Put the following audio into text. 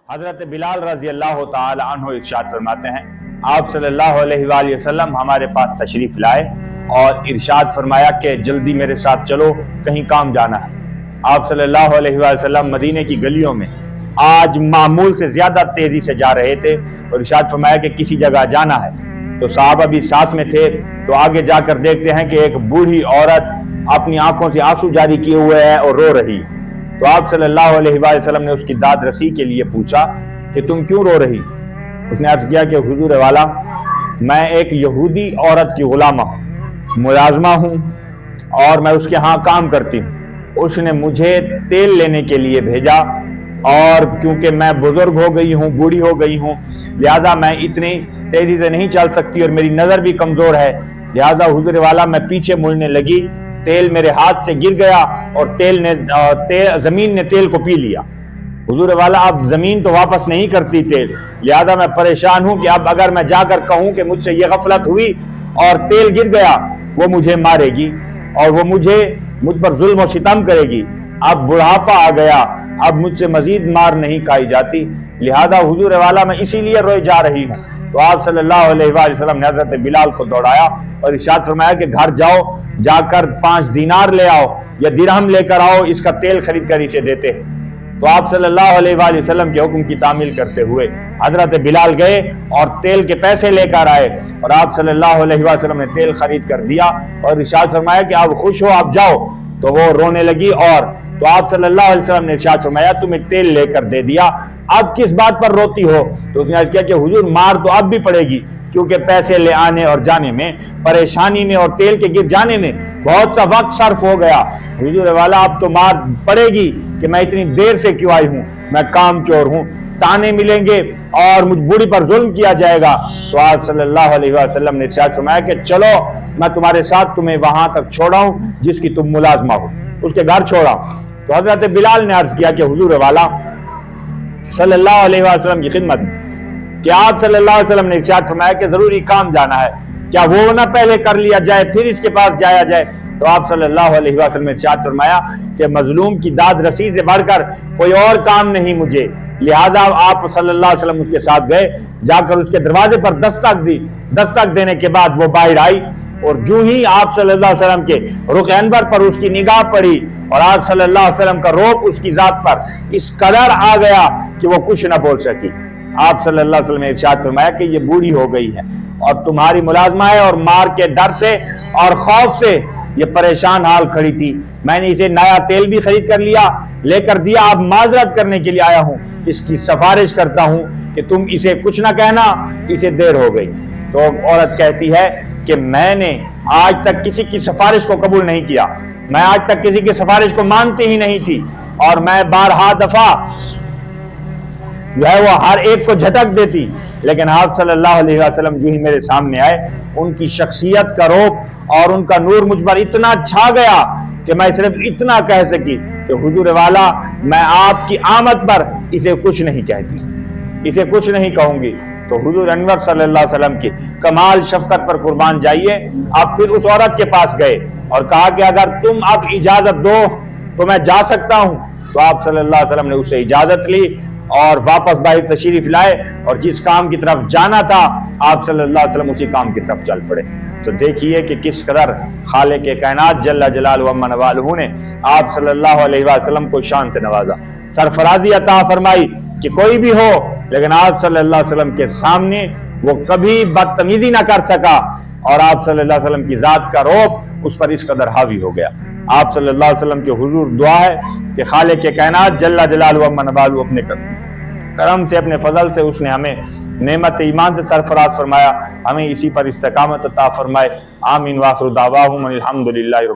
حضرت بلال رضی اللہ تعالی عنہ ارشاد فرماتے ہیں آپ صلی اللہ علیہ وآلہ وسلم ہمارے پاس تشریف لائے اور ارشاد فرمایا کہ جلدی میرے ساتھ چلو، کہیں کام جانا ہے۔ آپ صلی اللہ علیہ وآلہ وسلم مدینے کی گلیوں میں آج معمول سے زیادہ تیزی سے جا رہے تھے اور ارشاد فرمایا کہ کسی جگہ جانا ہے۔ تو صحابہ بھی ساتھ میں تھے، تو آگے جا کر دیکھتے ہیں کہ ایک بوڑھی عورت اپنی آنکھوں سے آنسو جاری کیے ہوئے ہے اور رو رہی ہے۔ تو آپ صلی اللہ علیہ وآلہ وسلم نے اس کی داد رسی کے لیے پوچھا کہ تم کیوں رو رہی؟ اس نے عرض کیا کہ حضور والا، میں ایک یہودی عورت کی غلامہ ملازمہ ہوں اور میں اس کے ہاں کام کرتی ہوں۔ اس نے مجھے تیل لینے کے لیے بھیجا اور کیونکہ میں بزرگ ہو گئی ہوں، بوڑھی ہو گئی ہوں، لہذا میں اتنی تیزی سے نہیں چل سکتی اور میری نظر بھی کمزور ہے، لہذا حضور والا میں پیچھے مڑنے لگی، تیل میرے ہاتھ سے گر گیا اور زمین نے تیل کو پی لیا۔ حضور والا اب زمین تو واپس نہیں کرتی تیل، لہذا میں پریشان ہوں کہ اب اگر میں جا کر کہوں کہ مجھ سے یہ غفلت ہوئی اور تیل گر گیا، وہ مجھے مارے گی اور وہ مجھ پر ظلم و ستم کرے گی۔ اب بڑھاپا آ گیا، اب مجھ سے مزید مار نہیں کھائی جاتی، لہذا حضور والا میں اسی لیے روئے جا رہی ہوں۔ تو آپ صلی اللہ علیہ وآلہ وسلم نے حضرت بلال کو دوڑایا اور ارشاد فرمایا کہ گھر جاؤ، جا کر 5 دینار لے آؤ یا درہم لے کر آؤ، اس کا تیل خرید کر اسے دیتے ہیں۔ تو آپ صلی اللہ علیہ وآلہ وسلم کے حکم کی تعمیل کرتے ہوئے حضرت بلال گئے اور تیل کے پیسے لے کر آئے اور آپ صلی اللہ علیہ وآلہ وسلم نے تیل خرید کر دیا اور ارشاد فرمایا کہ آپ خوش ہو، آپ جاؤ۔ تو وہ رونے لگی اور تو آپ صلی اللہ علیہ وسلم نے ارشاد فرمایا تمہیں تیل لے کر دے دیا، اب کس بات پر روتی ہو؟ تو اس نے عرض کیا کہ حضور مار تو اب بھی پڑے گی، کیونکہ پیسے لے آنے اور جانے میں، پریشانی میں اور تیل کے گر جانے میں بہت سا وقت صرف ہو گیا۔ حضور والا اب تو مار پڑے گی کہ میں اتنی دیر سے کیوں آئی ہوں، میں کام چور ہوں، تانے ملیں گے اور مجھ بوڑھی پر ظلم کیا جائے گا۔ تو آپ صلی اللہ علیہ وسلم نے ارشاد فرمایا کہ چلو میں تمہارے ساتھ تمہیں وہاں تک چھوڑاؤں جس کی تم ملازمہ ہو، اس کے گھر چھوڑاؤں۔ تو حضرت بلال نے عرض کیا کہ حضور والا صلی اللہ علیہ وسلم کی خدمت کہ آپ صلی اللہ علیہ وسلم نے ارشاد فرمایا کہ ضروری کام جانا ہے، کیا وہ نہ پہلے کر لیا جائے پھر اس کے پاس جایا جائے؟ تو آپ صلی اللہ علیہ وسلم نے ارشاد فرمایا کہ مظلوم کی داد رسی سے بڑھ کر کوئی اور کام نہیں مجھے، لہذا آپ صلی اللہ علیہ وسلم اس کے ساتھ گئے، جا کر اس کے دروازے پر دستک دی، دستک دینے کے بعد وہ باہر آئی اور جو ہی آپ صلی اللہ علیہ وسلم کے رخ انور پر اس کی نگاہ پڑی اور آپ صلی اللہ علیہ وسلم کا روب اس کی ذات پر اس قدر آ گیا کہ وہ کچھ نہ بول سکی۔ آپ صلی اللہ علیہ وسلم نے ارشاد فرمایا کہ یہ بوڑھی ہو گئی ہے اور تمہاری ملازمہ ہے اور مار کے ڈر سے اور خوف سے یہ پریشان حال کھڑی تھی، میں نے اسے نیا تیل بھی خرید کر لے کر دیا، اب معذرت کرنے کے لیے آیا ہوں، اس کی سفارش کرتا ہوں کہ تم اسے کچھ نہ کہنا، اسے دیر ہو گئی۔ تو عورت کہتی ہے کہ میں نے آج تک کسی کی سفارش کو قبول نہیں کیا، میں آج تک کسی کی سفارش کو مانتی ہی نہیں تھی اور میں بارہا دفعہ جو ہے وہ ہر ایک کو جھٹک دیتی، لیکن آپ صلی اللہ علیہ وسلم جو ہی میرے سامنے آئے، ان کی شخصیت کا روب اور ان کا نور مجھ پر اتنا چھا گیا کہ میں صرف اتنا کہہ سکی کہ حضور والا میں آپ کی آمد پر اسے کچھ نہیں کہتی، اسے کچھ نہیں کہوں گی۔ تو حضور انور صلی اللہ علیہ وسلم کی کمال شفقت پر قربان جائیے، آپ پھر اس عورت کے پاس گئے اور کہا کہ اگر تم اب اجازت دو تو میں جا سکتا ہوں۔ تو آپ صلی اللہ علیہ وسلم نے اس سے اجازت لی اور واپس باہر تشریف لائے اور جس کام کی طرف جانا تھا آپ صلی اللہ علیہ وسلم اسی کام کی طرف چل پڑے۔ تو دیکھیے کہ کس قدر خالق کائنات جل جلالہ و عز جلالہ نے آپ صلی اللہ علیہ وسلم کو شان سے نوازا، سرفرازی عطا فرمائی کہ کوئی بھی ہو لیکن آپ صلی اللہ علیہ وسلم کے سامنے وہ کبھی بدتمیزی نہ کر سکا اور آپ صلی اللہ علیہ وسلم کی ذات کا روب اس پر اس قدر حاوی ہو گیا۔ آپ صلی اللہ علیہ وسلم کے حضور دعا ہے کہ خالق کائنات جل جلالہ و عز جلالہ اپنے کرم سے، اپنے فضل سے اس نے ہمیں نعمت ایمان سے سرفراز فرمایا، ہمیں اسی پر استقامت عطا فرمائے۔ آمین وآخر دعواہم الحمدللہ۔